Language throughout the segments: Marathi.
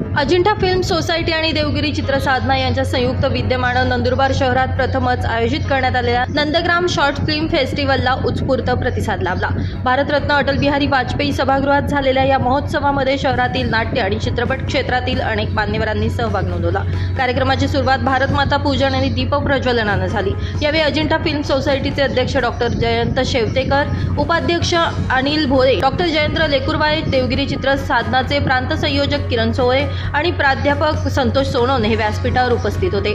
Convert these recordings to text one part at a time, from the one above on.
अजिंठा फिल्म सोसायटी आणि देवगिरी चित्रसाधना यांच्या संयुक्त विद्यमानं नंदुरबार शहरात प्रथमच आयोजित करण्यात आलेल्या नंदग्राम शॉर्ट फिल्म फेस्टिवलला उत्स्फूर्त प्रतिसाद लाभला। भारतरत्न अटल बिहारी वाजपेयी सभागृहात झालेल्या या महोत्सवामध्ये शहरातील नाट्य आणि चित्रपट क्षेत्रातील अनेक मान्यवरांनी सहभाग नोंदवला। कार्यक्रमाची सुरुवात भारतमाता पूजन आणि दीप प्रज्वलनानं झाली। यावेळी अजिंठा फिल्म सोसायटीचे अध्यक्ष डॉक्टर जयंत शेवतेकर, उपाध्यक्ष अनिल भोरे, डॉक्टर जयेंद्र लेकुरवाळे, देवगिरी चित्रसाधनाचे प्रांत संयोजक किरण सोहळे आणि प्राध्यापक संतोष सोनवणे हे व्यासपीठावर उपस्थित होते।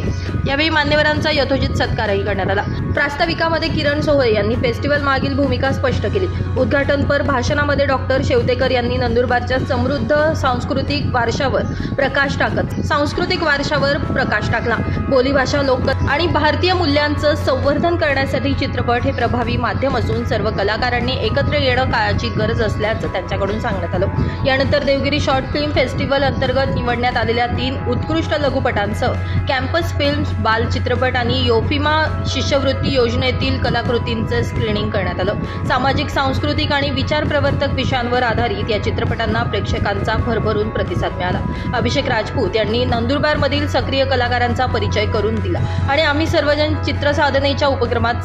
यावेळी मान्यवरांचा यथोचित सत्कारही करण्यात आला। प्रास्ताविकामध्ये किरण सोहळे यांनी फेस्टिवल मागील भूमिका स्पष्ट केली। उद्घाटनपर भाषणामध्ये डॉक्टर शेवतेकर यांनी नंदुरबारच्या समृद्ध सांस्कृतिक वारशावर प्रकाश टाकला। बोलीभाषा, लोककथा आणि भारतीय मूल्यांचं संवर्धन करण्यासाठी चित्रपट हे प्रभावी माध्यम असून सर्व कलाकारांनी एकत्र येणं काळाची गरज असल्याचं त्यांच्याकडून सांगण्यात आलं। यानंतर देवगिरी शॉर्ट फिल्म फेस्टिवल अंतर्गत निवडण्यात आलेल्या 3 उत्कृष्ट लघुपटांसह कॅम्पस फिल्म्स, बाल चित्रपट आणि योफिमा शिष्यवृत्ती योजनेतील कलाकृतींचं स्क्रीनिंग करण्यात आलं। सामाजिक, सांस्कृतिक आणि विचार प्रवर्तक विषयांवर आधारित या चित्रपटांना प्रेक्षकांचा भरभरून प्रतिसाद मिळाला। अभिषेक राजपूत यांनी नंदुरबारमधील सक्रिय कलाकारांचा परिचय करून दिला आणि आम्ही सर्वजण चित्रसाधनेच्या उपक्रमात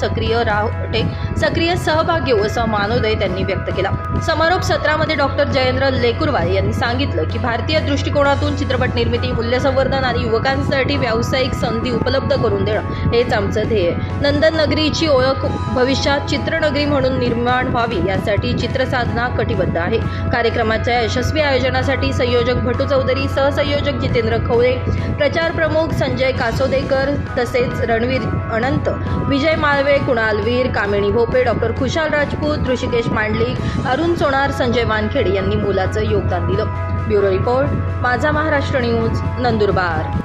सक्रिय सहभाग घेऊ असा मानोदय त्यांनी व्यक्त केला। समारोप सत्रामध्ये डॉक्टर जयेंद्र लेकुरवाळे यांनी सांगितलं की भारतीय दृष्टिकोनातून चित्रपट निर्मिती, मूल्यसंवर्धन आणि युवकांसाठी व्यावसायिक संधी उपलब्ध करून देणं हेच आमचं ध्येय आहे। नंदन नगरीची ओळख भविष्यात चित्रनगरी म्हणून निर्माण व्हावी यासाठी चित्रसाधना कटिबद्ध आहे। कार्यक्रमाच्या यशस्वी आयोजनासाठी संयोजक भटू चौधरी, सहसंयोजक जितेंद्र खवळे, प्रचार प्रमुख संजय कासोदेकर तसेच रणवीर अनंत, विजय माळवे, कुणाल वीर, कामिणी भोपे, डॉक्टर खुशाल राजपूत, ऋषिकेश मांडलिक, अरुण सोनार, संजय वानखेडे यांनी मोलाचं योगदान दिलं। ब्युरो रिपोर्ट, माझा महाराष्ट्र न्यूज, नंदुरबार।